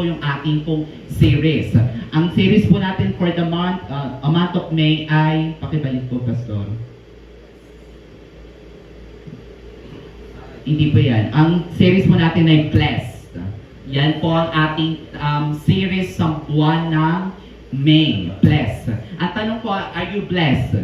po yung ating pong series. Ang series po natin for the month, a month of May ay, pakibalik po, Pastor. Hindi po yan. Ang series po natin ay Blessed. Yan po ang ating series sa buwan ng May. Blessed. Ang tanong po, are you blessed?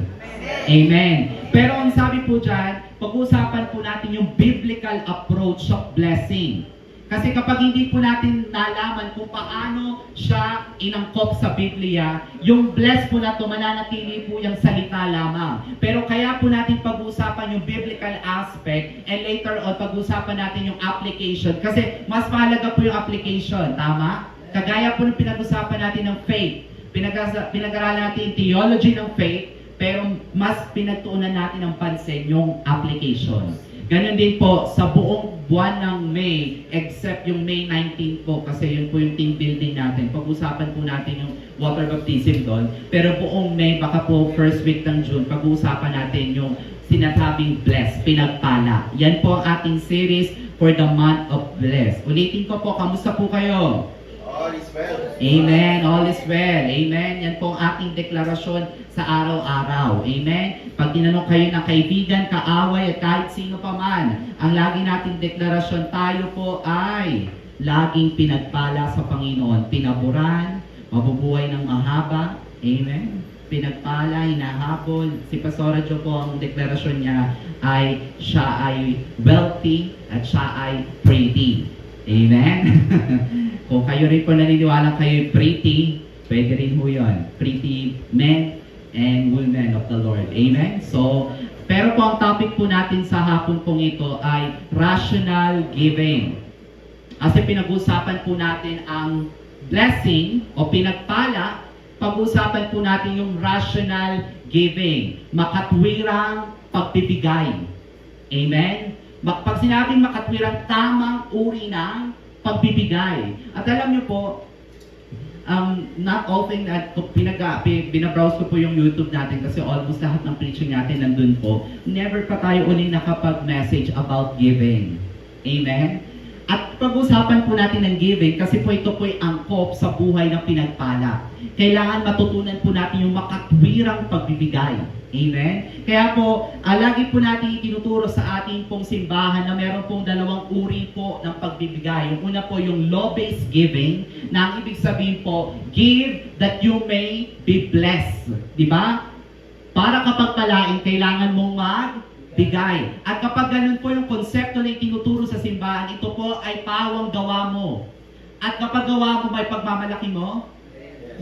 Amen. Pero ang sabi po dyan, pag-uusapan po natin yung biblical approach of blessing. Kasi kapag hindi po natin nalaman kung paano siya inangkop sa Biblia, yung bless po na ito, mananatili po yung salita lamang. Pero kaya po natin pag-uusapan yung biblical aspect and later on pag-uusapan natin yung application. Kasi mas mahalaga po yung application, tama? Kagaya po ng pinag-usapan natin ng faith. Pinag-aralan natin yung theology ng faith, pero mas pinagtuunan natin ng pansin yung application. Ganon din po sa buong buwan ng May, except yung May 19 po, kasi yun po yung team building natin. Pag-usapan po natin yung water baptism doon. Pero buong May, baka po first week ng June, pag-uusapan natin yung sinasabing blessed, pinagpala. Yan po ang ating series for the month of blessed. Ulitin ko po, kamusta po kayo? All is well. Amen. All is well. Amen. Yan po ang ating deklarasyon sa araw-araw. Amen. Pag tinanong kayo ng kaibigan, kaaway, at kahit sino pa man, ang lagi nating deklarasyon, tayo po ay laging pinagpala sa Panginoon. Pinaburan, mabubuhay ng mahaba. Amen. Pinagpala, hinahabol. Si Pastora Jo po, ang deklarasyon niya ay siya ay wealthy at siya ay pretty. Amen. Kung kayo rin po naniniwala kayo pretty, pwede rin po yun. Pretty men and women of the Lord. Amen? So, pero po ang topic po natin sa hapon pong ito ay rational giving. Kasi pinag-usapan po natin ang blessing o pinagpala, pag-usapan po natin yung rational giving. Makatwirang pagbibigay. Amen? Pag sinabing makatwirang, tamang uri ng pagbibigay. At alam niyo po, not all thing that binabrowse ko po yung YouTube natin kasi almost lahat ng preaching natin nandun po. Never pa tayo uling nakapag-message about giving. Amen? At pag-usapan po natin ng giving kasi po ito po'y angkop sa buhay ng pinagpala. Kailangan matutunan po natin yung makatwirang pagbibigay. Amen? Kaya po, lagi po natin itinuturo sa ating pong simbahan na meron pong dalawang uri po ng pagbibigay. Yung una po yung law-based giving, na ang ibig sabihin po, give that you may be blessed. Di ba? Para kapag palain, kailangan mong magbigay. At kapag ganun po yung konsepto na itinuturo sa simbahan, ito po ay pawang gawa mo. At kapag gawa mo, may pagmamalaki mo?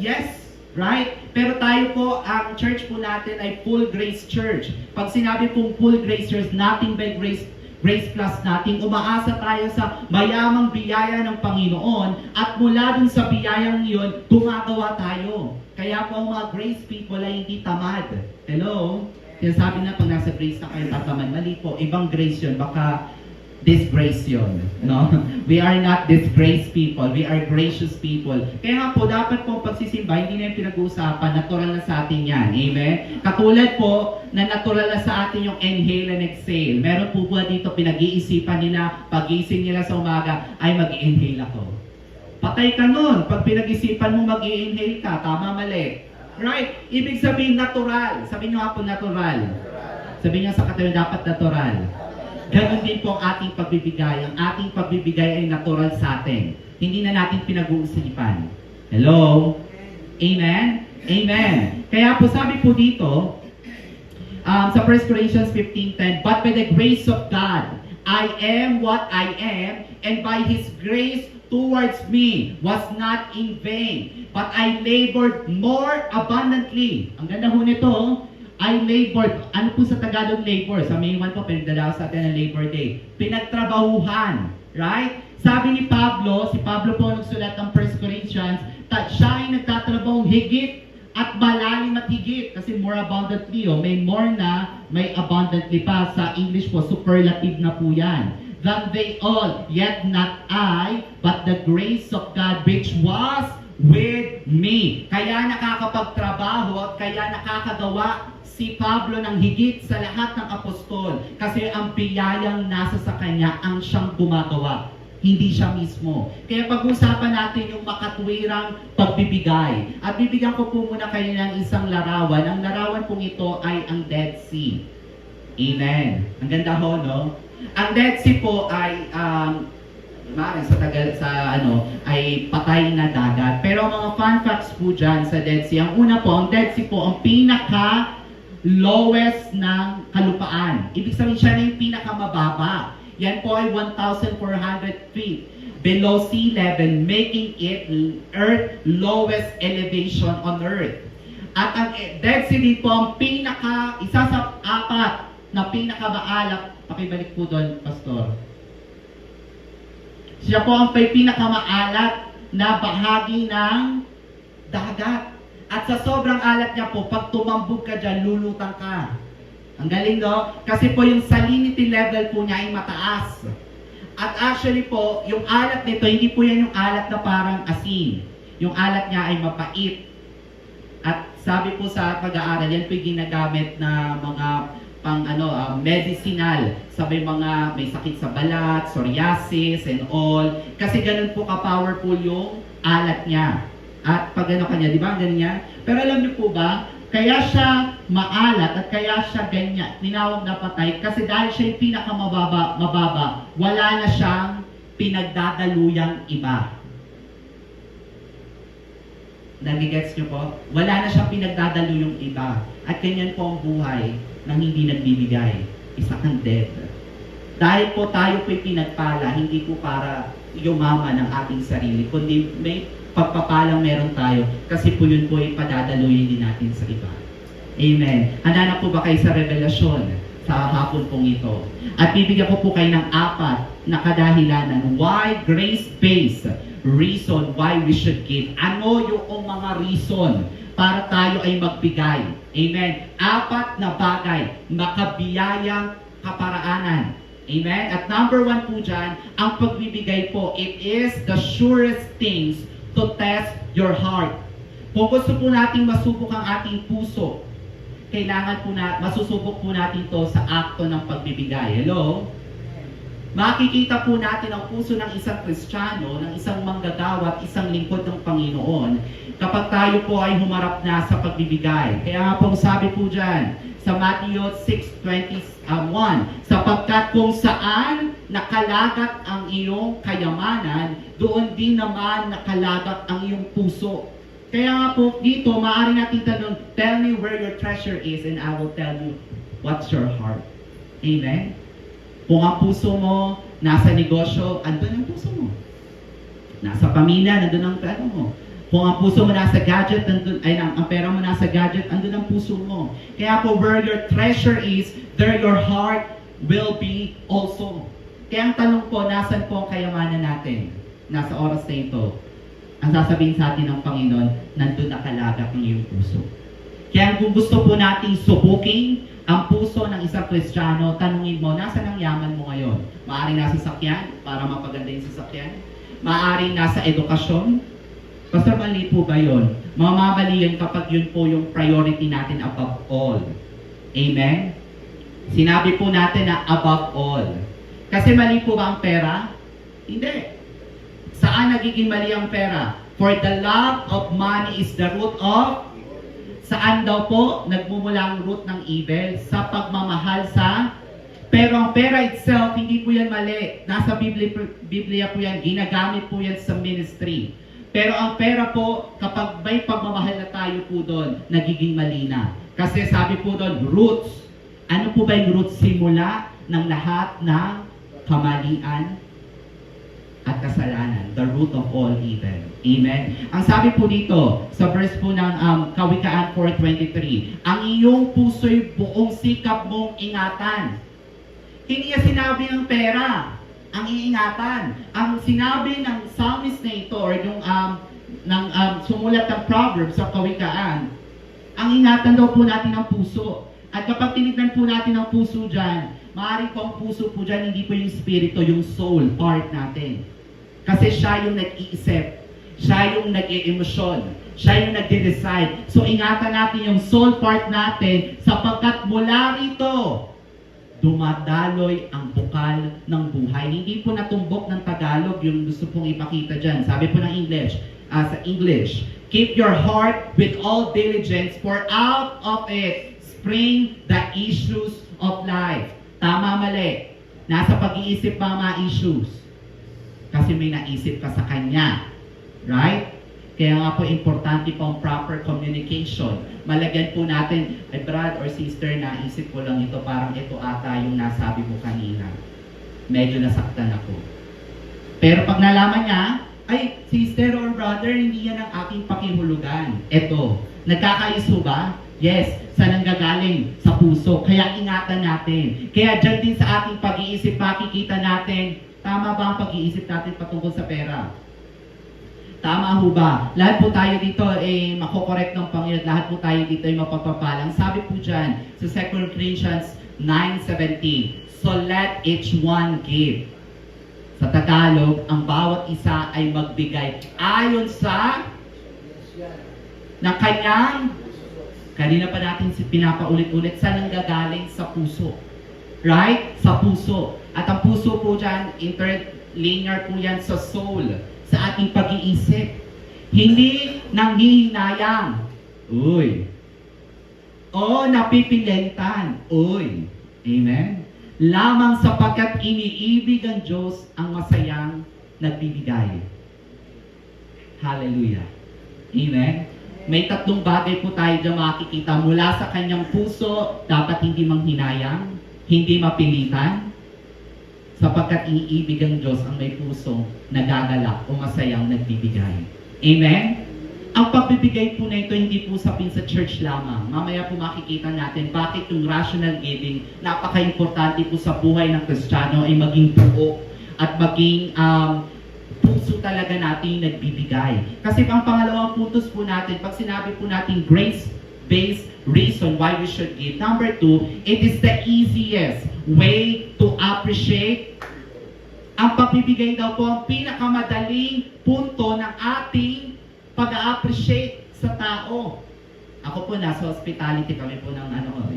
Yes. Right? Pero tayo po, ang church po natin ay full grace church. Pag sinabi pong full grace church, nothing by grace plus natin, umaasa tayo sa mayamang biyaya ng Panginoon at mula dun sa biyayang yun, gumagawa tayo. Kaya po ang mga grace people ay hindi tamad. Hello? Sinasabi na pag nasa grace na kayo tatamad, mali po. Ibang grace yun, baka disgrace yun. No? We are not disgraced people. We are gracious people. Kaya nga po, dapat po pagsisimba, hindi na yung pinag-uusapan, natural na sa atin yan. Amen? Katulad po, na natural na sa atin yung inhale and exhale. Meron po ba dito pinag-iisipan nila, pag-gising nila sa umaga, ay mag-inhale ako. Patay ka nun. Pag pinag-isipan mo mag-inhale ka, tama, mali. Right? Ibig sabihin natural. Sabihin nyo nga po natural. Sabihin nyo sa katawan, dapat natural. Ganon din po ang ating pagbibigay. Ang ating pagbibigay ay natural sa atin. Hindi na natin pinag-uusipan. Hello? Amen? Amen. Kaya po sabi po dito, sa 1 Corinthians 15:10, but by the grace of God, I am what I am, and by His grace towards me was not in vain, but I labored more abundantly. Ang ganda ho nito, I labored. Ano po sa Tagalog labor? Sa May 1 po, pinagdala sa atin ng Labor Day. Pinagtrabahuhan. Right? Sabi ni Pablo, si Pablo po nagsulat ng 1 Corinthians, siya ay nagtatrabahong higit at malalim at higit. Kasi more abundantly, may more na, may abundantly pa. Sa English po, superlative na po yan. Than they all, yet not I, but the grace of God which was with me. Kaya nakakapagtrabaho at kaya nakakagawa si Pablo ng higit sa lahat ng apostol kasi ang biyayang nasa sa kanya ang siyang gumagawa. hindi siya mismo. Kaya pag-usapan natin yung makatwirang pagbibigay. At bibigyan ko po muna kayo ng isang larawan. Ang larawan pong ito ay ang Dead Sea. Amen. Ang ganda ho, no? Ang Dead Sea po ay ay patay na dagat. Pero mga fun facts po dyan sa Dead Sea. Ang una po, ang Dead Sea po, ang pinaka lowest ng kalupaan. Ibig sabihin siya na yung pinakamababa. Yan po ay 1,400 feet below sea level, making it Earth lowest elevation on Earth. At ang Dead Sea din po ang isa sa apat na pinakamaalak. Pakibalik po doon, Pastor. Siya po ang pinakamaalat na bahagi ng dagat. At sa sobrang alat niya po, pag tumambog ka dyan, lulutang ka. Ang galing, no? Kasi po yung salinity level po niya ay mataas. At actually po, yung alat nito, hindi po yan yung alat na parang asin. Yung alat niya ay mapait. At sabi po sa pag-aaral, yan po yung ginagamit na mga medicinal. Sabi mga may sakit sa balat, psoriasis, and all. Kasi ganun po ka-powerful yung alat niya. At pag kanya, di ba? Ganun niya. Pero alam niyo po ba, kaya siya maalat at kaya siya ganyan, tinawag na patay, kasi dahil siya yung pinakamababa, wala na siyang pinagdadaluyang iba. Nagigets niyo po? Wala na siyang pinagdadaluyang iba. At ganyan po ang buhay nang hindi nagbibigay. Isa kang dead. Dahil po tayo po'y pinagpala, hindi po para yumaman ng ating sarili, kundi may pagpapalang meron tayo, kasi po yun po ay padadaluyin din natin sa iba. Amen. Handa na po ba kayo sa revelasyon sa hapon pong ito? At bibigyan ko po kayo ng 4 na kadahilanan. Why grace-based reason why we should give. Ano yung mga reason para tayo ay magbigay? Amen. 4 na bagay, makabiyayang kaparaanan. Amen. At number 1 po dyan, ang pagbibigay po, it is the surest things to test your heart. Kung gusto po nating masubok ang ating puso, kailangan po masusubok po natin to sa akto ng pagbibigay. Hello? Makikita po natin ang puso ng isang Kristiyano, ng isang manggagawa at isang lingkod ng Panginoon kapag tayo po ay humarap na sa pagbibigay. Kaya nga po sabi po dyan sa Matthew 6:21, sapagkat kung saan nakalagat ang iyong kayamanan, doon din naman nakalagat ang iyong puso. Kaya nga po dito, maaari natin tanong, tell me where your treasure is and I will tell you what's your heart. Amen? Kung ang puso mo nasa negosyo, andun ang puso mo. Nasa pamilya, nandun ang pera mo. Kung ang puso mo nasa gadget, ang pera mo nasa gadget, andun ang puso mo. Kaya po, where your treasure is, there your heart will be also. Kaya ang tanong po, nasan po ang kayamanan natin? Nasa oras na ito. Ang sasabihin sa atin ng Panginoon, nandun nakalagak ang iyong puso. Kaya kung gusto po nating subukin ang puso ng isang Kristiyano, tanungin mo, nasaan ang yaman mo ngayon? Maaaring nasa sasakyan, para mapaganda yung sasakyan. Maaaring nasa edukasyon. Basta mali po ba yun? Mamamali yun kapag yun po yung priority natin above all. Amen? Sinabi po natin na above all. Kasi mali po ba ang pera? Hindi. Saan nagiging mali ang pera? For the love of money is the root of... Saan daw po nagmumula ang root ng evil? Sa pagmamahal sa... Pero ang pera itself, hindi po yan mali. Nasa Biblia po yan, ginagamit po yan sa ministry. Pero ang pera po, kapag may pagmamahal na tayo po doon, nagiging mali na. Kasi sabi po doon, roots. Ano po ba yung roots? Simula ng lahat ng kamalian at kasalanan. The root of all evil. Amen? Ang sabi po dito, sa verse po ng Kawikaan 4:23, ang iyong puso'y buong sikap mong ingatan. Hindi niya sinabi ang pera, ang iingatan. Ang sinabi ng psalmist na ito, or yung sumulat ng Proverbs sa Kawikaan, ang ingatan daw po natin ang puso. At kapag tinignan po natin ang puso dyan, maaaring po ang puso po dyan, hindi po yung spirito, yung soul part natin. Kasi siya yung nag-iisip, siya yung nag-i-emosyon, siya yung nag-decide. So ingatan natin yung soul part natin, sapagkat mula rito, dumadaloy ang bukal ng buhay. Hindi po natumbok ng Tagalog yung gusto pong ipakita dyan. Sabi po ng English, sa English, keep your heart with all diligence, for out of it spring the issues of life. Tama, mali. Nasa pag-iisip pa ang mga issues. Kasi may naisip ka sa Kanya. Right? Kaya nga po, importante po ang proper communication. Malagyan po natin, ay brad or sister, naisip ko lang ito, parang ito ata yung nasabi mo kanina. Medyo nasaktan ako. Pero pag nalaman niya, ay, sister or brother, hindi yan ang aking pakihulugan. Ito, nagkakayos ho ba? Yes, sa nanggagaling? Sa puso. Kaya ingatan natin. Kaya dyan din sa ating pag-iisip, makikita natin, tama ba ang pag-iisip natin patungkol sa pera? Tama ho ba? Lahat po tayo dito ay makokorek ng Panginoon. Lahat po tayo dito ay mapagpapalang. Sabi po dyan sa 2 Corinthians 9:17, so let each one give. Sa Tagalog, ang bawat isa ay magbigay ayon sa ng kanyang, kanina pa natin pinapaulit-ulit, sa nanggagaling sa puso. Right? Sa puso. At ang puso po dyan, interlinear po yan sa soul, sa ating pag-iisip. Hindi nanghihinayang. Uy. O napipilitan. Uy. Amen? Lamang sapagkat iniibig ang Diyos ang masayang nagbibigay. Hallelujah. Amen? May tatlong bagay po tayo dyan makikita. Mula sa kanyang puso, dapat hindi manghinayang, hindi mapilitan, sapagkat iniibig ang Diyos ang may puso nagagalak o masayang nagbibigay. Amen? Ang pagbibigay po na ito hindi po sapin sa church lamang. Mamaya po makikita natin bakit yung rational giving napaka-importante po sa buhay ng Kristiyano ay maging buo at maging puso talaga natin nagbibigay. Kasi ang pangalawang puntos po natin, pag sinabi po natin grace-based reason why we should give. Number 2, it is the easiest way to appreciate. Ang pagbibigay daw po ang pinakamadaling punto ng ating pag-appreciate sa tao. Ako po nasa hospitality, kami po ng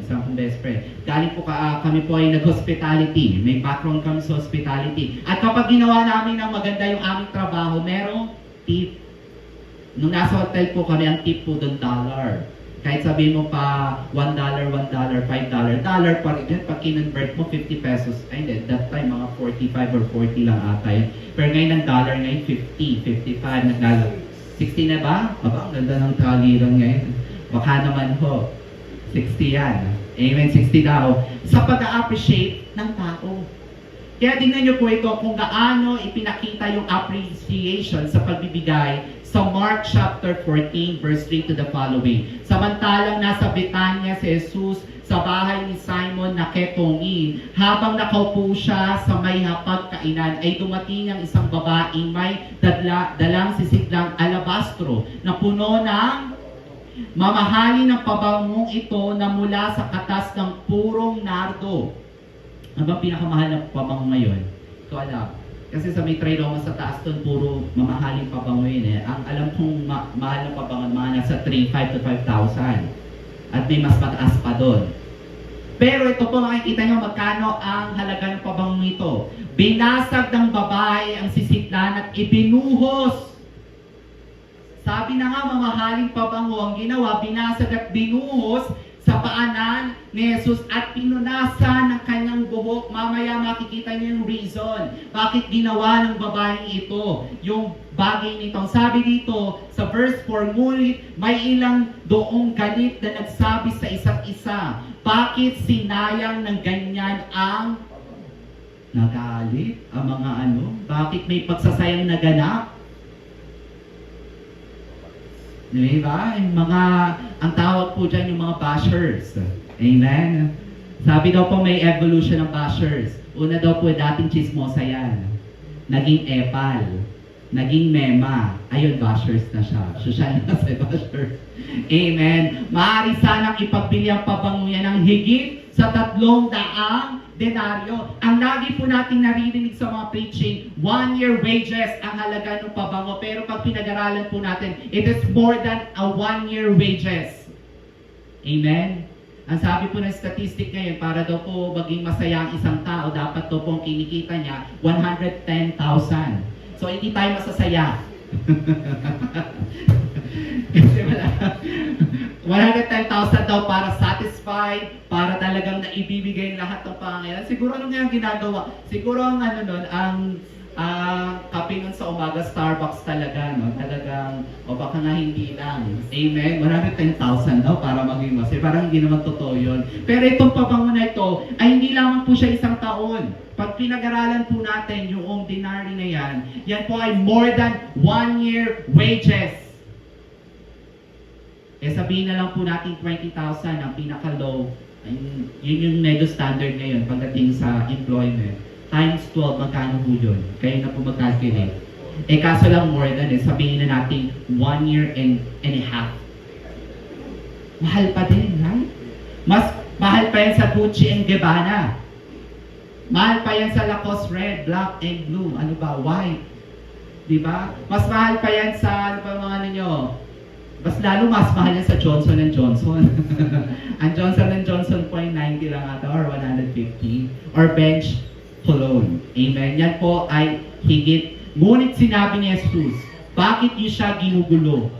isang kong best friend. Galing po kami po ay nag-hospitality. May background kami sa hospitality. At kapag ginawa namin ng maganda yung aming trabaho, merong tip. Nung nasa hotel po kami, ang tip po doon $1. Kahit sabihin mo pa $1, $5, dollar pa rin yun. Pag kinonvert mo, 50 pesos. Ay, hindi. That time, mga 45 or 40 lang ata yun. Pero ngayon ang dollar ngayon, 50, 55, naglalaro. 60 na ba? Aba, ang ganda ng taliran ngayon. Baka naman ho. 60 yan. Amen, 60 daw. Sa pag-appreciate ng tao. Kaya tingnan nyo po ito kung gaano ipinakita yung appreciation sa pagbibigay sa Mark chapter 14 verse 3 to the following. Samantalang nasa Betania si Jesus sa bahay ni Simon na ketongin, habang nakaupo siya sa may hapagkainan, ay dumating ang isang babaeng may dalang sisidlang alabastro na puno ng mamahalin ng pabangong ito na mula sa katas ng purong nardo. Ano ba pinakamahal na pabango ngayon? Ito alam. Kasi sa may trade sa taas doon, puro mamahaling pabango yun eh. Ang alam kong mahal na pabango, mga nasa 3,500 to 5,000. At may mas mataas pa doon. Pero ito po makikita nyo magkano ang halaga ng pabangong ito. Binasag ng babae ang sisiklan at ibinuhos. Sabi na nga, mamahaling pabango ang ginawa, binasag at binuhos sa paanan ni Jesus at pinunasan ng kanyang buhok. Mamaya makikita niyo yung reason. Bakit ginawa ng babaeng ito yung bagay nito? Sabi dito sa verse 4, ngunit may ilang doong galit na nagsabi sa isa't isa, bakit sinayang ng ganyan ang nagalit? Ang mga bakit may pagsasayang naganap? Diba? Ang tawag po dyan yung mga bashers. Amen? Sabi daw po may evolution ng bashers. Una daw po dating chismosa yan. Naging epal. Naging mema. Ayun, bashers na siya. Social na sa bashers. Amen? Maaari sanang ipagbili ang pabango yan ng higit sa 300 denaryo. Ang lagi po nating naririnig sa mga preaching, 1-year wages ang halaga ng pabango. Pero pag pinag-aralan po natin, it is more than a 1-year wages. Amen? Ang sabi po ng statistic ngayon, para daw po maging masaya ang isang tao, dapat daw po ang kinikita niya, 110,000. So, hindi tayo masasaya. Kasi wala, 110,000 daw para satisfied, para talagang naibibigay lahat ng pangangailangan. Siguro ano nga ang ginagawa? Siguro ang ano nun, ang kape nun sa umaga, Starbucks talaga, no? Talagang, o baka nga hindi lang. Amen? 110,000 daw para maging masaya. Parang hindi naman totoo yun. Pero itong pabango na ito, ay hindi lamang po siya isang taon. Pag pinag-aralan po natin yung denary na yan po ay more than 1 year wages. Eh sabihin na lang po natin 20,000 ang pinaka-low. Yun yung medyo standard ngayon pagdating sa employment. Times 12, magkano po yun? Kayo na po mag-calculate. Eh kaso lang more than, sabihin na natin 1 year and a half. Mahal pa din, right? Mas mahal pa yan sa Gucci and Gabbana. Mahal pa yan sa Lacoste red, black, and blue. Ano ba? White. Diba? Mas mahal pa yan sa, ano pa mga ano nyo? Lalo mas mahal yan sa Johnson & Johnson. Ang Johnson & Johnson po ay 90 lang ata or 150. Or Bench Cologne. Amen. Yan po ay higit. Ngunit sinabi ni Jesus, bakit niyo siya ginugulo?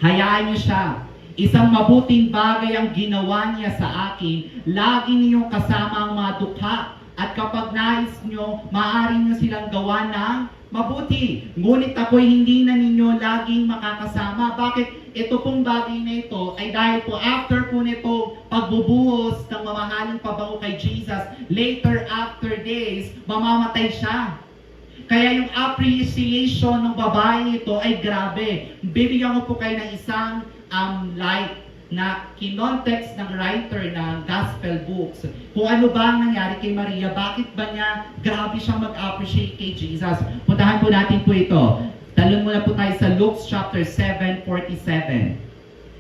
Hayaan niyo siya. Isang mabuting bagay ang ginawa niya sa akin. Lagi niyong kasama ang mga dukha. At kapag nais niyo, maaari niyo silang gawa ng mabuti. Ngunit ako'y hindi na ninyo laging makakasama. Bakit? Ito pong bagay na ito ay dahil po after po nito pagbubuhos ng mamahaling pabango kay Jesus, later after days, mamamatay siya. Kaya yung appreciation ng babae ito ay grabe. Bibigyan ko po kayo ng isang like na kinontext ng writer ng gospel books. Kung ano ba ang nangyari kay Maria, bakit ba niya grabe siyang mag-appreciate kay Jesus. Puntahan po natin po ito. Talon muna po tayo sa Luke chapter 7:47.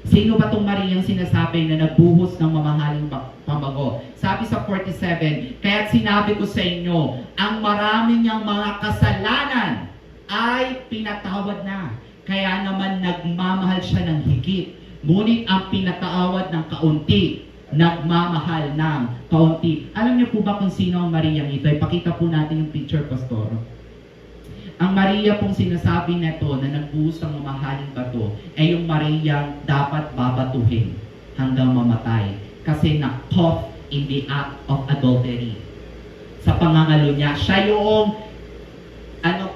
Sino ba itong Mariang sinasabi na nagbuhos ng mamahaling pamago? Sabi sa 47, kaya't sinabi ko sa inyo, ang marami niyang mga kasalanan ay pinatawad na. Kaya naman nagmamahal siya ng higit. Ngunit ang pinatawad ng kaunti, nagmamahal ng kaunti. Alam niyo po ba kung sino ang Mariang ito? Ipakita po natin yung picture, Pastor. Ang Maria pong sinasabi nito na nagbuhos ng mamahaling bato ay yung Mariang dapat babatuhin hanggang mamatay. Kasi na-caught in the act of adultery. Sa pangangalo niya, siya yung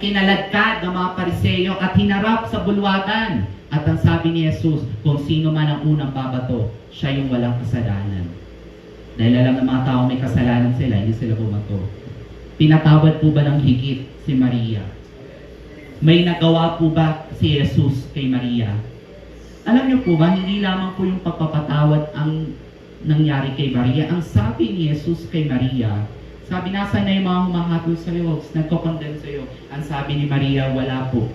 kinaladkad ng mga Pariseo at hinarap sa bulwagan. At ang sabi ni Jesus, kung sino man ang unang babato, siya yung walang kasalanan. Dahil alam ng mga tao may kasalanan sila, hindi sila bumato. Pinatawad po ba ng higit si Maria? May nagawa po ba si Jesus kay Maria? Alam niyo po ba, hindi lamang po yung pagpapatawad ang nangyari kay Maria. Ang sabi ni Jesus kay Maria, sabi, nasa na yung mga humahabol sa iyo, nagko-condemn sa iyo. Ang sabi ni Maria, wala po.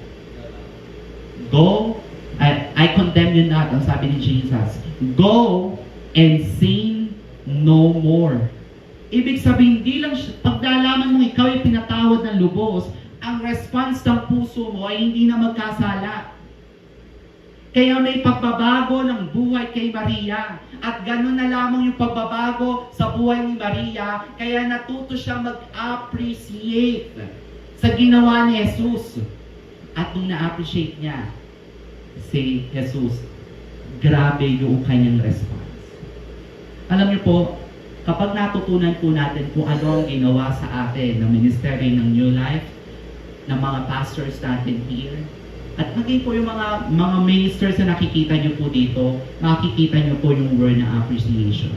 Go, I condemn you not, ang sabi ni Jesus. Go and sin no more. Ibig sabihin, hindi lang, pagdalaman mo ikaw ay pinatawad ng lubos, ang response ng puso mo ay hindi na magkasala. Kaya may pagbabago ng buhay kay Maria. At gano'n na lamang yung pagbabago sa buhay ni Maria. Kaya natuto siya mag-appreciate sa ginawa ni Jesus. At nung na-appreciate niya si Jesus, grabe yung kanyang response. Alam niyo po, kapag natutunan po natin kung ano ang ginawa sa atin ng Ministry ng New Life, ng mga pastors natin here, at maging po yung mga ministers na nakikita nyo po dito, makikita nyo po yung word na appreciation.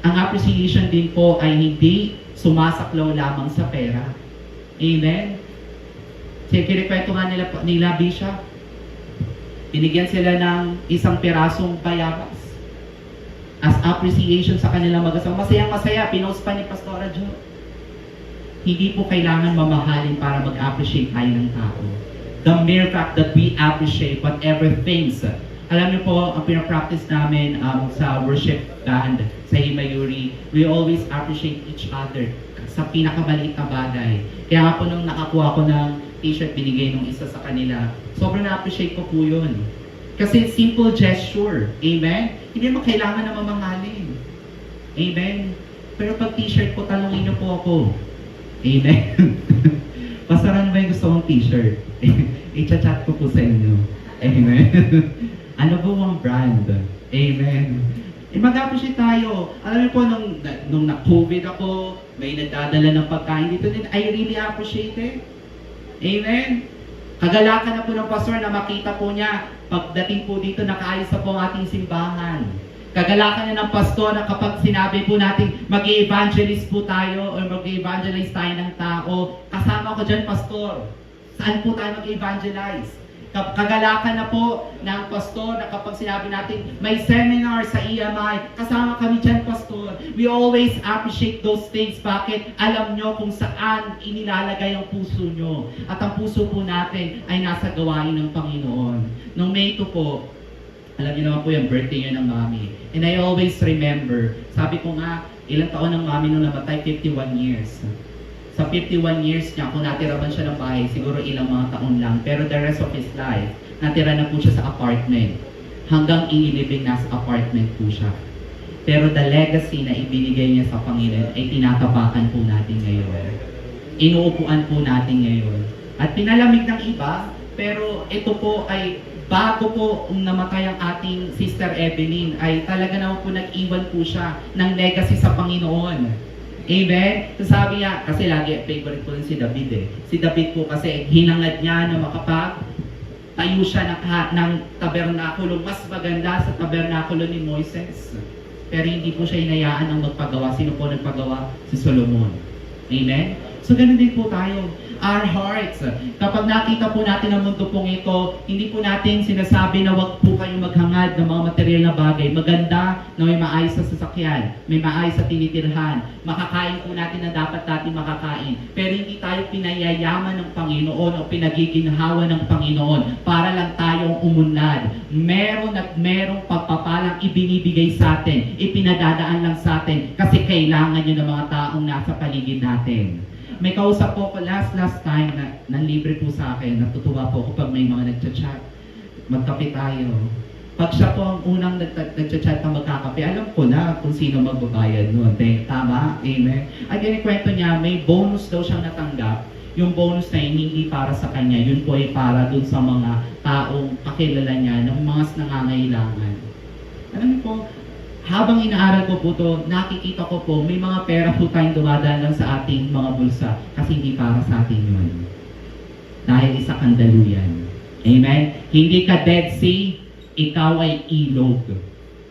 Ang appreciation din po ay hindi sumasaklaw lamang sa pera. Amen? Kinikwento nga nila Bishop, binigyan sila ng isang pirasong bayabas as appreciation sa kanilang mag-asawa. Masayang-masaya, pinost pa ni Pastora Jo. Hindi po kailangan mamahalin para mag-appreciate tayo ng tao. The mere fact that we appreciate whatever things. Alam niyo po, ang pinapractice namin sa worship band, sa Himayuri, we always appreciate each other sa pinakamaliit na bagay. Kaya nga po nung nakakuha ko ng t-shirt binigay nung isa sa kanila, sobrang na-appreciate ko po yun. Kasi simple gesture. Amen? Hindi mo kailangan na mamahalin. Amen? Pero pag t-shirt po, talungin niyo po ako. Amen? Pasaran ba yung gusto kong t-shirt? I-chat ko po sa inyo. Amen? Ano po ang brand? Amen? Mag-appreciate tayo. Alam niyo po, nung na-COVID ako, may nagdadala ng pagkain dito din, I really appreciate it. Amen? Kagalakan na po ng pastor na makita po niya, pagdating po dito, nakaayos na po ang ating simbahan. Kagalakan niya ng pastor na kapag sinabi po natin, mag-evangelist po tayo, or mag-evangelize tayo ng tao, kasama ko dyan, pastor. Saan po tayo mag-evangelize? Kagalakan na po ng pastor na kapag sinabi natin may seminar sa EMI, kasama kami dyan, pastor. We always appreciate those things. Bakit? Alam nyo kung saan inilalagay ang puso nyo. At ang puso po natin ay nasa gawain ng Panginoon. Noong May 2 po, alam niyo naman po yung birthday yun ng mami. And I always remember, sabi ko nga, ilang taon ng mami nung namatay? 51 years. Sa 51 years niya, kung natira man siya ng bahay, siguro ilang mga taon lang. Pero the rest of his life, natira na po siya sa apartment. Hanggang inilibing nasa apartment po siya. Pero the legacy na ibinigay niya sa Panginoon ay tinatapakan po natin ngayon. Inuupuan po natin ngayon. At pinalamig ng iba, pero ito po ay bago po namatay ang ating Sister Evelyn, ay talaga naman po nag-iwan po siya ng legacy sa Panginoon. Amen? So sabi niya, kasi lagi favorite ko rin si David eh. Si David po kasi hinangad niya na tayo siya ng tabernakulo, mas maganda sa tabernakulo ni Moises. Pero hindi po siya hinayaan ng magpagawa. Sino po nagpagawa? Si Solomon. Amen? So ganun din po tayo. Our hearts. Kapag nakita po natin ang mundo pong ito, hindi po natin sinasabi na wag po kayong maghangad ng mga material na bagay. Maganda na may maayos sa sasakyan, may maayos sa tinitirhan. Makakain po natin na dapat natin makakain. Pero hindi tayo pinayayaman ng Panginoon o pinagiginhawa ng Panginoon para lang tayong umunlad. Meron at merong pagpapalang ibinibigay sa atin, ipinadadaan lang sa atin kasi kailangan yun ng mga taong nasa paligid natin. May kausap po ko last time na nanlibre po sa akin. Natutuwa po ako pag may mga nagchat-chat. Magkape tayo. Pag siya po ang unang nagchat na magkakape, alam ko na kung sino magbabayad nun. Tama? Amen? At kwento niya, may bonus daw siyang natanggap. Yung bonus na yun, hindi para sa kanya. Yun po ay para dun sa mga taong kakilala niya ng mga nangangailangan. Alam niyo po, habang inaaral ko po ito, nakikita ko po, may mga pera po tayong dumadaan lang sa ating mga bulsa kasi hindi para sa atin yun. Dahil isa kang daluyan. Amen? Hindi ka Dead Sea, ikaw ay ilog.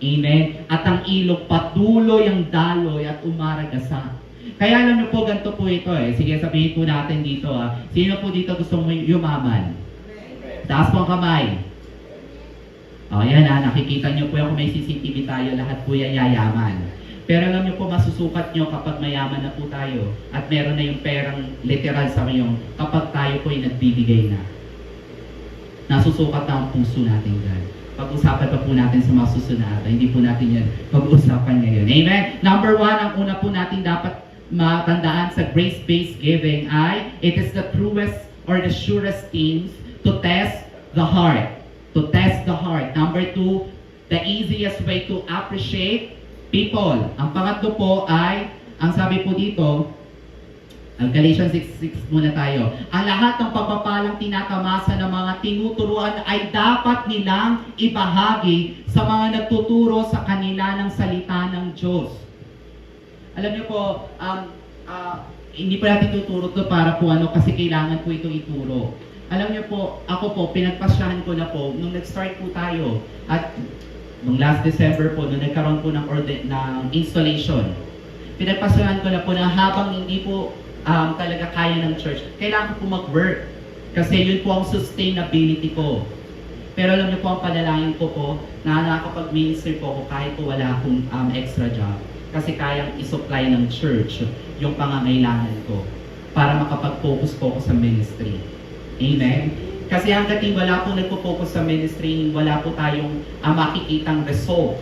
Amen? At ang ilog patuloy ang daloy at umaragasa. Kaya alam niyo po, ganito po ito eh. Sige, sabihin po natin dito ah. Sino po dito gustong yumaman? Taas po ang kamay. O, yan ha, nakikita nyo po yung kung may CCTV tayo, lahat po yan yayaman. Pero alam nyo po, masusukat nyo kapag mayaman na po tayo at meron na yung perang literal sa yung kapag tayo po ay nagbibigay na. Nasusukat na ang puso natin dyan. Pag-usapan pa po natin sa mga susunod. Hindi po natin yan pag-usapan ngayon. Amen? Number 1, ang una po natin dapat matandaan sa grace-based giving ay it is the truest or the surest things to test the heart. To test the heart. Number 2, the easiest way to appreciate people. Ang pangatlo po ay, ang sabi po dito, Galatians 6:6 muna tayo. Ang lahat ng pagpapalang tinatamasa ng mga tinuturuan ay dapat nilang ibahagi sa mga nagtuturo sa kanila ng salita ng Diyos. Alam niyo po, hindi pa natin tuturo ito para po kasi kailangan po ito ituro. Alam niyo po, ako po, pinagpasyahan ko na po, nung nag-start po tayo, at nung last December po, nung nagkaroon po ng installation, pinagpasyahan ko na po na habang hindi po talaga kaya ng church, kailangan ko po mag-work. Kasi yun po ang sustainability ko. Pero alam niyo po, ang panalangin ko po, na nakakapag-minister po ako kahit po wala akong extra job. Kasi kayang isupply ng church yung pangangailangan ko para makapag-focus po ako sa ministry. Amen? Kasi hanggat wala po nagpo-focus sa ministry, wala po tayong makikitang result.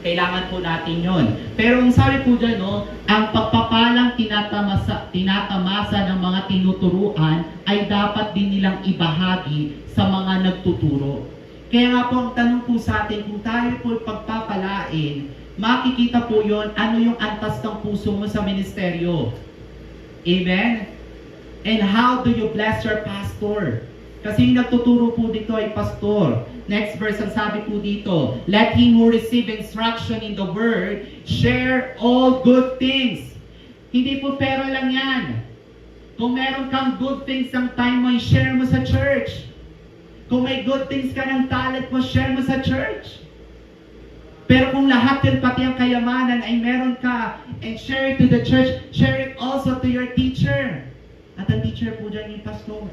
Kailangan po natin yon. Pero ang sabi po dyan, ang pagpapalang tinatamasa ng mga tinuturuan ay dapat din nilang ibahagi sa mga nagtuturo. Kaya nga po ang tanong po sa atin, kung tayo po pagpapalain, makikita po yon ano yung antas ng puso mo sa ministeryo. Amen? And how do you bless your pastor? Kasi yung nagtuturo po dito ay pastor. Next verse, ang sabi po dito, let him who receive instruction in the word share all good things. Hindi po pera lang yan. Kung meron kang good things ang time mo, share mo sa church. Kung may good things ka ng talent mo, share mo sa church. Pero kung lahat yun, pati ang kayamanan ay meron ka, and share it to the church, share it also to your teacher. At ang teacher po dyan yung pastor.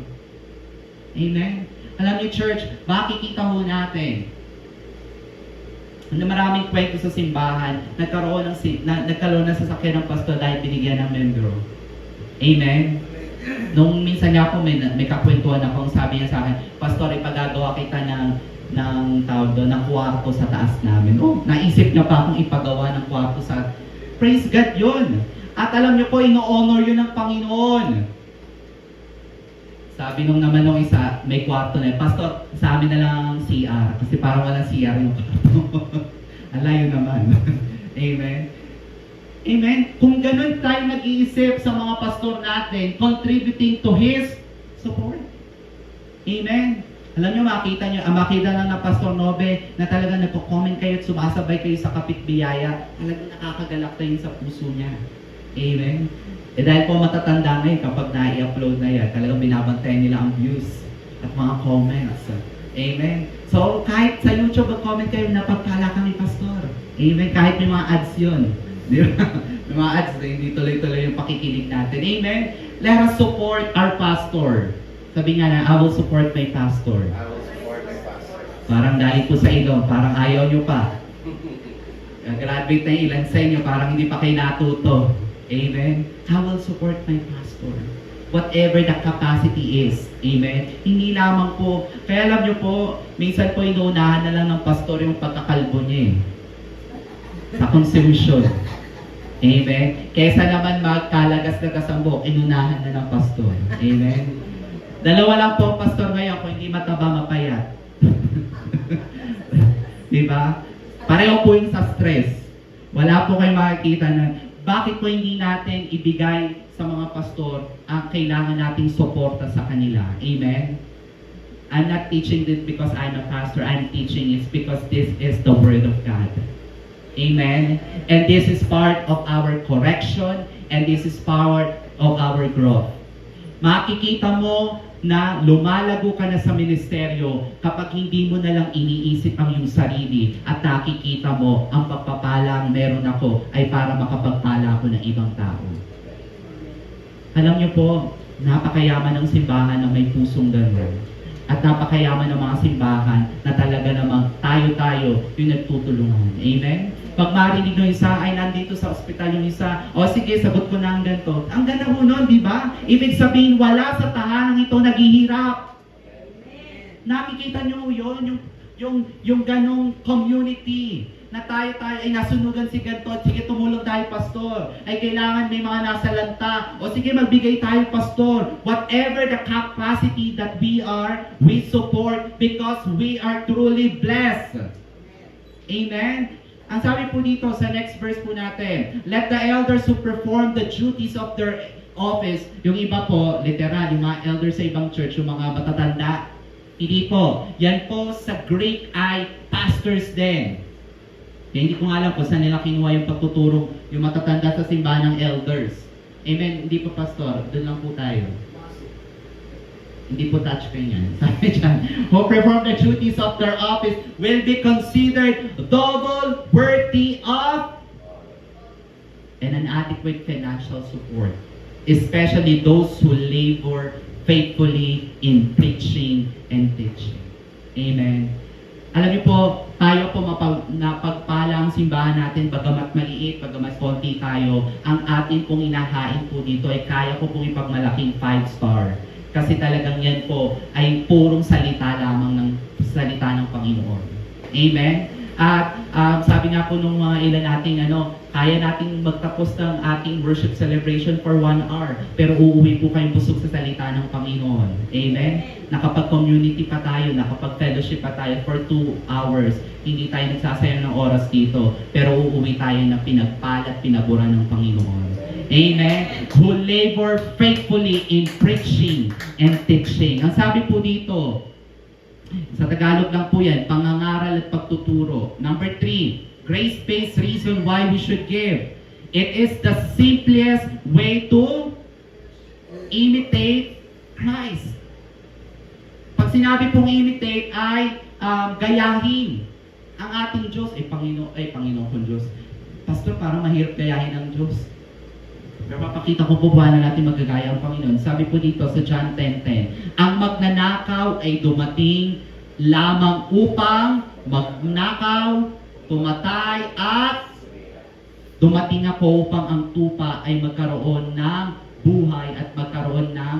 Amen? Alam niyo, church, makikita ho natin na maraming kwento sa simbahan, nagkaroon ng sasakyan ng pastor dahil binigyan ng membro. Amen? Nung minsan niya ako, may kakwentuhan ako, sabi niya sa akin, pastor, ipagagawa kita ng tawag doon, ng kwarto sa taas namin. Oh, naisip niya pa akong ipagawa ng kwarto sa... Praise God yun! At alam niyo po, ino-honor yun ng Panginoon. Sabi nung naman nung isa, may kwarto na, pastor, sa amin na lang ang CR, kasi parang walang CR yung kwarto. Alayo naman. Amen? Amen? Kung ganun tayo nag-iisip sa mga pastor natin, contributing to His support. Amen? Alam nyo, makita lang ng Pastor Nobe na talagang nagko-comment kayo at sumasabay kayo sa kapitbiyaya, talagang nakakagalak tayo sa puso niya. Amen? Dahil po matatanda ngayon kapag na-i-upload na yan, talagang binabantayan nila ang views at mga comments. Amen? So, kahit sa YouTube, mag-comment kayo na pagkala kami, Pastor. Amen? Kahit may mga ads yun. Di ba? May mga ads na hindi tuloy-tuloy yung pakikinig natin. Amen? Let us support our pastor. Sabi nga na, I will support my pastor. I will support my pastor. Parang galing po sa ilong, parang ayaw nyo pa. Graduate na ilan sa inyo, parang hindi pa kayo natuto. Amen? I will support my pastor. Whatever the capacity is. Amen? Hindi lamang po, kaya alam nyo po, minsan po inuunahan na lang ng pastor yung pagkakalbo niya eh. Sa consumption. Amen? Kesa naman magkalagas-lagas ang buhok, inunahan na ng pastor. Amen? Dalawa lang po ang pastor ngayon, kung hindi mataba, mapayat. Diba? Pareho po yung sa stress. Wala po kayong makikita na bakit po hindi natin ibigay sa mga pastor ang kailangan nating suporta sa kanila. Amen? I'm not teaching this because I'm a pastor. I'm teaching it because this is the Word of God. Amen? And this is part of our correction and this is part of our growth. Makikita mo na lumalago ka na sa ministeryo kapag hindi mo na lang iniisip ang iyong sarili at nakikita mo ang pagpapalang meron ako ay para makapagpala ako ng ibang tao. Alam niyo po, napakayaman ng simbahan na may pusong gano'n. At napakayaman ng mga simbahan na talaga namang tayo-tayo yung nagtutulungan. Amen? Pag marinig ng isa ay nandito sa ospital yung isa, o sige, sagot ko na ang ganito. Ang ganda mo nun, di ba? Ibig sabihin, wala sa tahanang ito naghihirap. Nakikita nyo yun, yung ganong community na tayo ay nasunugan si ganito, sige tumulong tayo pastor, ay kailangan may mga nasa lanta, o sige magbigay tayo pastor, whatever the capacity that we are, we support because we are truly blessed. Amen? Ang sabi po dito sa next verse po natin, let the elders who perform the duties of their office, yung iba po, literal, yung mga elders sa ibang church, yung mga matatanda, hindi po, yan po sa Greek ay pastors din. Kaya hindi ko nga alam kung saan nila kinuha yung pagtuturo, yung matatanda sa simbahan ng elders. Amen, hindi po pastor, doon lang po tayo. Hindi po touch kayo yan. Sabi dyan, who perform the duties of their office will be considered double worthy of and an adequate financial support. Especially those who labor faithfully in preaching and teaching. Amen. Alam niyo po, tayo po napagpala ang simbahan natin, bagamat maliit, bagamat konti tayo, ang atin pong inahain po dito ay kaya ko pong ipagmalaking 5-star. Kasi talagang yan po ay purong salita lamang ng salita ng Panginoon. Amen? At sabi nga po nung mga ilan nating kaya nating magtapos ng ating worship celebration for 1 hour, pero uuwi po kayong busog sa salita ng Panginoon. Amen? Nakapag-community pa tayo, nakapag-fellowship pa tayo for 2 hours. Hindi tayo nagsasayang ng oras dito, pero uuwi tayo na pinagpala at pinabura ng Panginoon. Amen? Who labor faithfully in preaching and teaching. Ang sabi po dito, sa Tagalog lang po yan, pangangaral at pagtuturo. Number 3, grace-based reason why we should give. It is the simplest way to imitate Christ. Pag sinabi pong imitate ay gayahin ang ating Diyos. Panginoon kong Diyos. Pastor, parang mahirap gayahin ang Diyos. Pero papakita ko po paano natin magagaya ang Panginoon. Sabi po dito sa John 10:10, ang magnanakaw ay dumating lamang upang magnakaw, pumatay, at dumating nga po upang ang tupa ay magkaroon ng buhay at magkaroon ng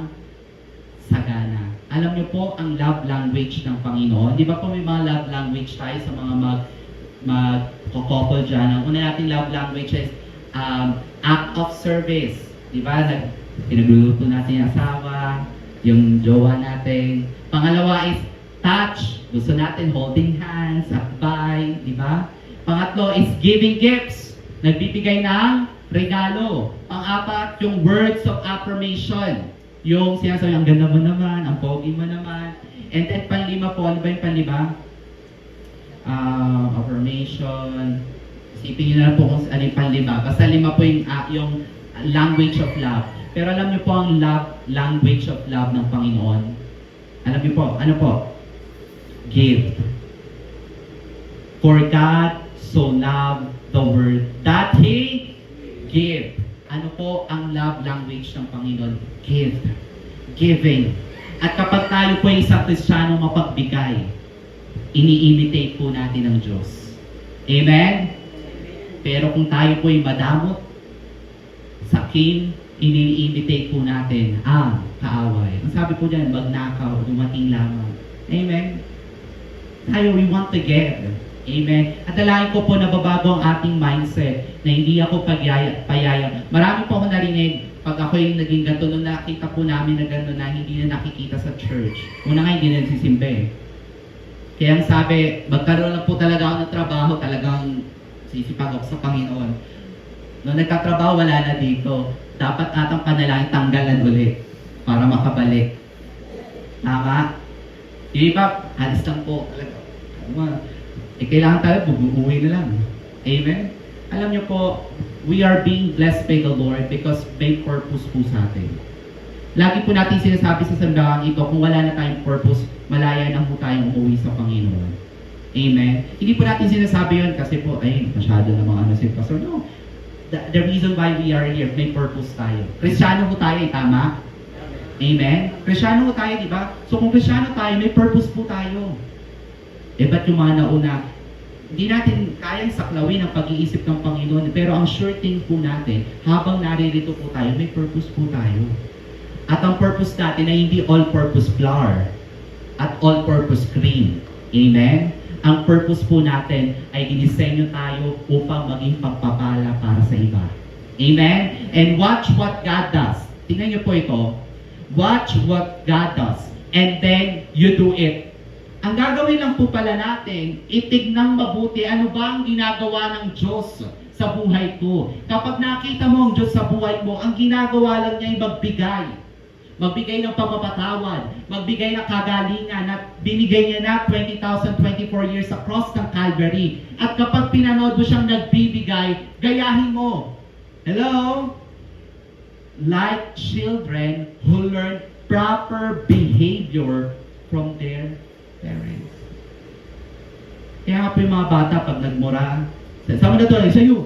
sagana. Alam niyo po ang love language ng Panginoon. Di ba po may mga love language tayo sa mga mag-couple dyan? Ang una nating love language is act of service. Di ba? Pinagluluto natin yung asawa, yung jowa natin. Pangalawa is touch. Gusto natin holding hands, akbay. Di ba? Pangatlo is giving gifts. Nagbibigay ng regalo. Pang-apat, yung words of affirmation. Yung sinasabi, ang ganda mo naman, ang pogi mo naman. And then panlima po, ano ba yung panlima? Affirmation. Isipin nyo na po kung ano yung panlima. Basta lima po yung language of love. Pero alam niyo po ang language of love ng Panginoon. Alam niyo po, ano po? Give. For God so loved the world that He gave. Ano po ang love language ng Panginoon? Give. Giving. At kapag tayo po ay isang Kristiyano mapagbigay, ini-imitate po natin ang Diyos. Amen? Pero kung tayo po ay madamot, sakim, ini-imitate po natin ang kaaway. Ang sabi po dyan, magnakaw, dumating lamang. Amen? Tayo, we want to give. Amen? At dalangin ko po na babago ang ating mindset na hindi ako payaya. Marami po ako narinig pag ako yung naging ganito, nung nakita po namin na gano'n na hindi na nakikita sa church. Una nga, hindi na nagsisimbe. Kaya ang sabi, magkaroon lang po talaga ako ng trabaho, talagang sisipag ako sa Panginoon. Nung nagkatrabaho, wala na dito. Dapat atang panalangin tanggalan ulit para makabalik. Tama? Yung iba, alis lang po. Kailangan tayo, bubuuwi na lang. Amen? Alam niyo po, we are being blessed by the Lord because may purpose po sa atin. Lagi po natin sinasabi sa sandahang ito, kung wala na tayong purpose, malaya na po tayong umuwi sa Panginoon. Amen? Hindi po natin sinasabi yun kasi po, masyado namang si Pastor. No. The reason why we are here, may purpose tayo. Kristiyano po tayo, tama? Amen? Kristiyano po tayo, di ba? So kung Kristiyano tayo, may purpose po tayo. Ba't yung mga nauna, hindi natin kayang saklawin ang pag-iisip ng Panginoon, pero ang sure thing po natin, habang naririto po tayo, may purpose po tayo. At ang purpose natin ay hindi all-purpose flour at all-purpose cream. Amen? Ang purpose po natin ay dinisenyo tayo upang maging pagpapala para sa iba. Amen? And watch what God does. Tingnan niyo po ito. Watch what God does. And then, you do it. Ang gagawin lang po pala natin, itignang mabuti ano ba ang ginagawa ng Diyos sa buhay ko. Kapag nakita mo ang Diyos sa buhay mo, ang ginagawa lang niya ay magbigay. Magbigay ng pagpapatawad, magbigay ng kagalingan, at binigay niya na 20,024 years sa cross ng Calvary. At kapag pinanood mo siyang nagbibigay, gayahin mo. Hello? Like children who learn proper behavior from their parents. Kaya nga po yung mga bata pag nagmura, sama na doon, sa'yo.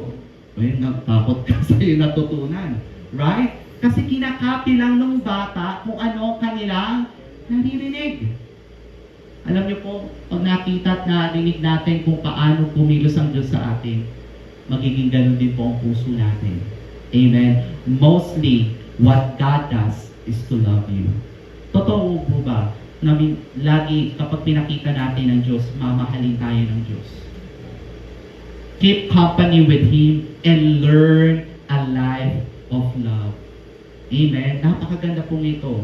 Nagtakot ka sa'yo natutunan. Right? Kasi kinakapi lang ng bata kung ano kanilang naririnig. Alam niyo po, pag nakita at narinig natin kung paano kumilos ang Diyos sa atin, magiging ganun din po ang puso natin. Amen? Mostly, what God does is to love you. Totoo po ba? Lagi kapag pinakita natin ng Diyos, mamahalin tayo ng Diyos. keep company with Him, and learn a life of love. Amen? Napakaganda po nito.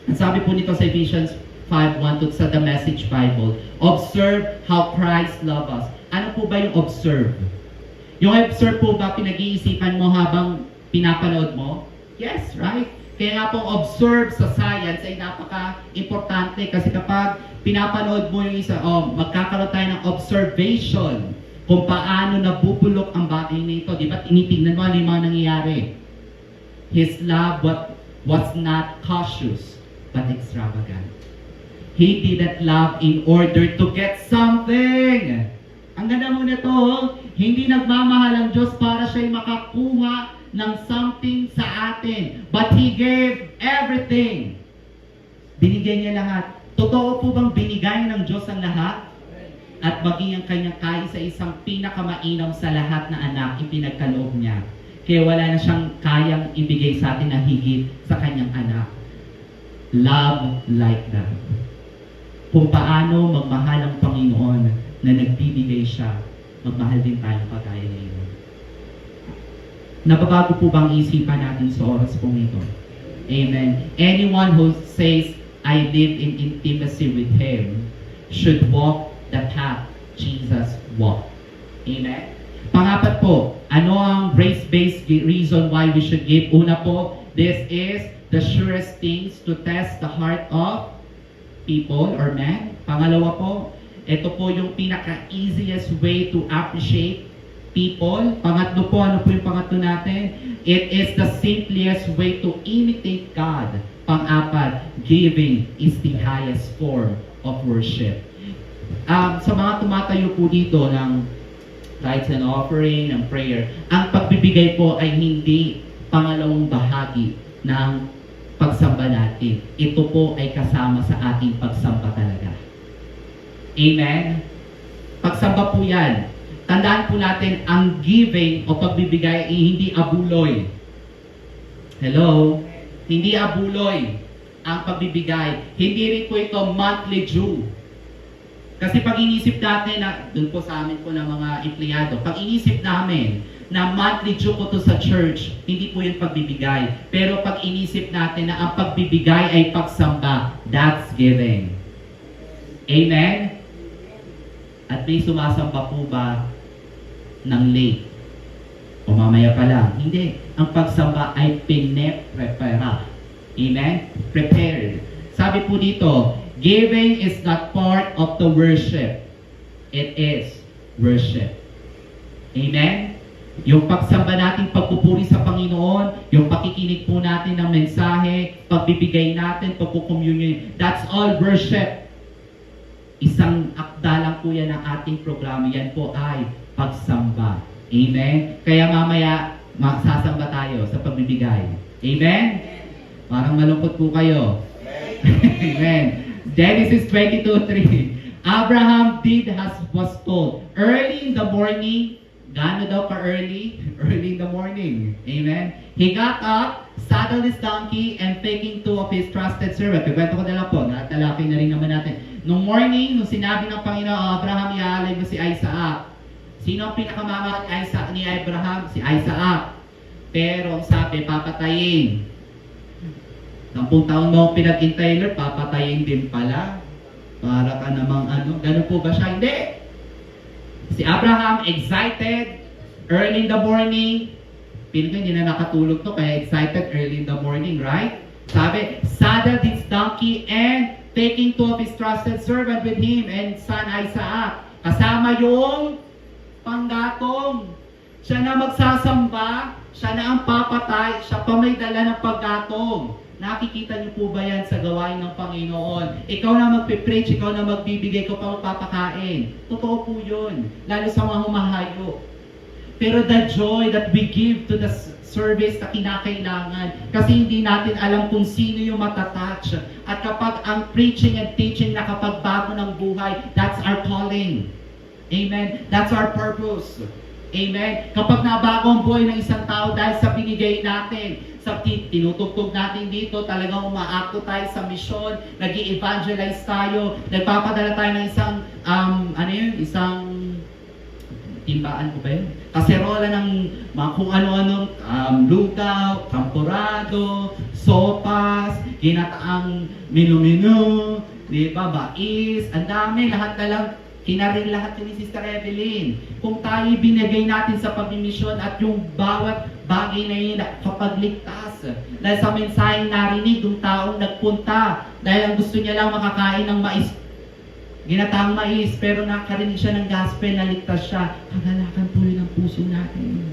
Ang sabi po nito sa Ephesians 5:1 sa The Message Bible, observe how Christ loved us. Ano po ba yung observe? Yung observe po ba pinag-iisipan mo habang pinapanood mo? Yes, right? Kaya nga pong observe sa science ay napaka-importante kasi kapag pinapanood mo yung isa, magkakaroon tayo ng observation kung paano nabubulok ang bagay na ito. Di ba? Tinitingnan mo ano yung mga nangyayari. His love was not cautious, but extravagant. He didn't love in order to get something. Ang ganda mo nito, hindi nagmamahal ang Diyos para siya'y makakuha ng something sa atin. But He gave everything. Binigay niya lahat. Totoo po bang binigay ng Diyos ang lahat? At maging ang kanyang kaisa-isang pinakamainam sa lahat na anak, ipinagkaloob niya. Kaya wala na siyang kayang ibigay sa atin na higit sa kanyang anak. Love like that. Kung paano magmahal ang Panginoon na nagbibigay siya, magmahal din tayo kagaya ngayon. Nababago po bang isipan natin sa oras pong ito? Amen. Anyone who says, I live in intimacy with Him, should walk the path Jesus walked. Amen. Pangapat po, ano ang grace-based reason why we should give? Una po, this is the surest things to test the heart of people or men. Pangalawa po, ito po yung pinaka-easiest way to appreciate people. Pangatlo po, ano po yung pangatlo natin? It is the simplest way to imitate God. Pang-apat, giving is the highest form of worship. Sa mga tumatayo po dito ng tithes and offering, ng prayer, ang pagbibigay po ay hindi pangalawang bahagi ng pagsamba natin. Ito po ay kasama sa ating pagsamba talaga. Amen? Pagsamba po yan. Tandaan po natin, ang giving o pagbibigay ay hindi abuloy. Hello? Hindi abuloy ang pagbibigay. Hindi rin po ito monthly due. Kasi pag inisip natin, dun po sa amin po ng mga empleyado, pag inisip namin na monthly due ko to sa church, hindi po yun pagbibigay. Pero pag inisip natin na ang pagbibigay ay pagsamba, that's giving. Amen? At may sumasamba po ba ng late? O mamaya pa lang? Hindi. Ang pagsamba ay pine-prepara. Amen? Prepared. Sabi po dito, giving is not part of the worship. It is worship. Amen? Yung pagsamba natin, pagpupuri sa Panginoon, yung pakikinig po natin ng mensahe, pagbibigay natin, pagkukommunion, that's all worship. Isang akda lang po yan ng ating programa. Yan po ay pagsamba. Amen? Kaya mamaya, magsasamba tayo sa pagbibigay. Amen? Parang malungkot po kayo. Amen. Genesis 22:3. Abraham did as was told. Early in the morning, gaano daw ka-early? Early in the morning. Amen. He got up, saddled his donkey, and taking two of his trusted servants. Kwento ko na lang po, natalakay na rin naman natin. Nung morning, nung sinabi ng Panginoon, Abraham, iaalay mo si Isaac. Sino ang pinakamama ni Abraham? Si Isaac. Pero ang sabi, papatayin. 10 taon mo pinag-intay, Lord, papatayin din pala. Para ka namang ganun po ba siya? Hindi. Si Abraham, excited, early in the morning. Piling ko hindi na nakatulog to, kaya excited early in the morning, right? Sabi, saddled his donkey and taking two of his trusted servant with him and son Isaac. Kasama yung panggatong. Siya na magsasamba, siya na ang papatay, siya pa may dala ng paggatong. Nakikita niyo po ba yan sa gawain ng Panginoon? Ikaw na magpipreach, ikaw na magbibigay, ikaw pa magpapakain. Totoo po yun. Lalo sa mga humahayo. Pero the joy that we give to the service na kinakailangan. Kasi hindi natin alam kung sino yung matatouch. At kapag ang preaching and teaching nakapagbago ng buhay, that's our calling. Amen? That's our purpose. Amen? Kapag nabago ang buhay ng isang tao dahil sa binigay natin, sa tinutugtog natin dito, talagang umaakto tayo sa misyon, nag-i-evangelize tayo, nagpapadala tayo ng isang, Timbaan mo ba yun? Kaserola ng mga kung ano-anong lugaw, kampurado, sopas, ginataang minu-minu, di ba, bais, ang dami, lahat na lang, kinarin lahat yun ni Sister Evelyn. Kung tayo binigay natin sa pagmimisyon at yung bawat bagay na yun kapag ligtas, dahil sa mensaheng narinig, yung taong nagpunta, dahil ang gusto niya lang makakain ng mais, ginataang mais, pero nakarinig siya ng gospel, naligtas siya. Kagalakan po yun ang puso natin.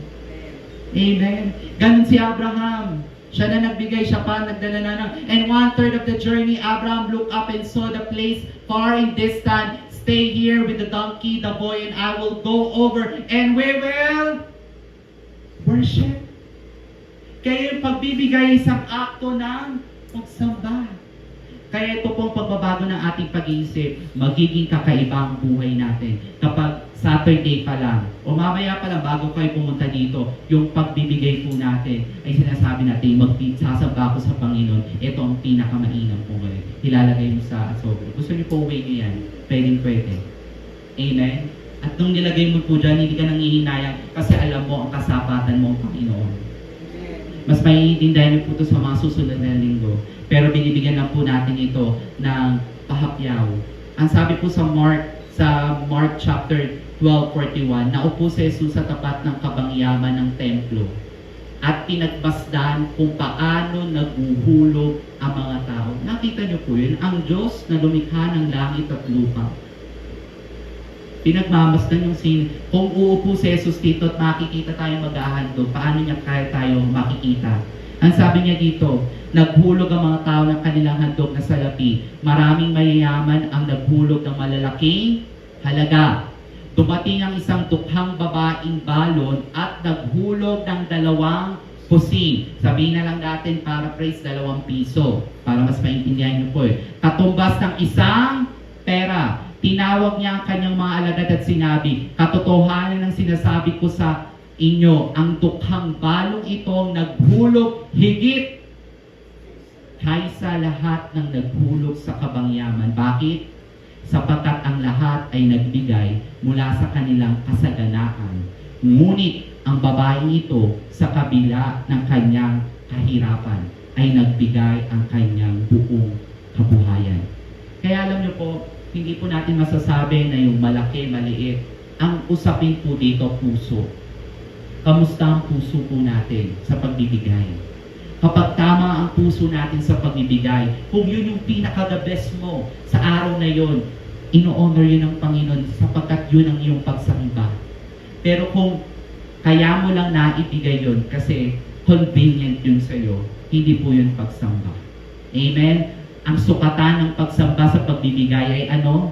Amen. Ganun si Abraham. Siya na nagbigay, siya pa nagdala na ng. And 1/3 of the journey, Abraham looked up and saw the place far in distant. Stay here with the donkey, the boy, and I will go over and we will worship. Kaya yung pagbibigay isang akto ng pagsamba. Kaya ito pong pagbabago ng ating pag-iisip, magiging kakaiba ang buhay natin. Kapag Saturday pa lang, o mamaya pa lang bago kayo pumunta dito, yung pagbibigay po natin, ay sinasabi natin, sasamba ko sa Panginoon, ito ang pinakamainam po ngayon. Ilalagay mo sa asobo. Gusto niyo po uwi niyo yan? Pwede. Amen? At nung nilagay mo po dyan, hindi ka nangihinayang kasi alam mo ang kasapatan mo ang Panginoon. Mas maiintindihan niyo po ito sa mga susunod na linggo. Pero binibigyan lang po natin ito ng pahapyaw. Ang sabi po sa Mark chapter 12:41, naupo si Jesus sa tapat ng kabangyaman ng templo at pinagbasdan kung paano naguhulog ang mga tao. Nakita niyo po yun, ang Diyos na lumikha ng langit at lupa. Pinagmamasdan yung kung uupo si Jesus dito at makikita tayong maghahandog, paano niya kaya tayo makikita? Ang sabi niya dito, naghulog ang mga tao ng kanilang handog na salapi. Maraming mayayaman ang naghulog ng malalaking halaga. Dumating ang isang tukhang babaeng balon at naghulog ng 2 pusing. Sabihin na lang natin para praise 2 piso. Para mas maintindihan niyo po eh. Katumbas ng isang pera. Tinawag niya ang kanyang mga alagad at sinabi, katotohanan ng sinasabi ko sa inyo, ang tukhang balong itong naghulog higit kaysa lahat ng naghulog sa kabangyaman. Bakit? Sapagkat ang lahat ay nagbigay mula sa kanilang kasaganaan. Ngunit ang babaeng ito sa kabila ng kanyang kahirapan ay nagbigay ang kanyang buong kabuhayan. Kaya alam niyo po, hindi po natin masasabi na yung malaki, maliit. Ang usapin po dito, puso. Kamusta ang puso po natin sa pagbibigay? Kapag tama ang puso natin sa pagbibigay, kung yun yung pinaka-the best mo sa araw na yun, ino-honor yun ng Panginoon sapagkat yun ang iyong pagsamba. Pero kung kaya mo lang naibigay yun kasi convenient yun sa'yo, hindi po yun pagsamba. Amen? Ang sukatan ng pagsamba sa pagbibigay ay ano?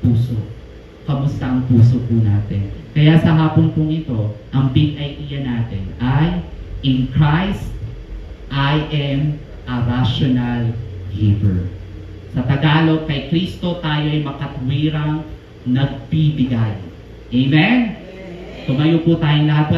Puso. Kamusta ang puso po natin? Kaya sa hapon pong ito, ang big idea natin ay, in Christ, I am a rational giver. Sa Tagalog, kay Kristo tayo ay makatwirang nagbibigay. Amen? Tumayo po tayong lahat.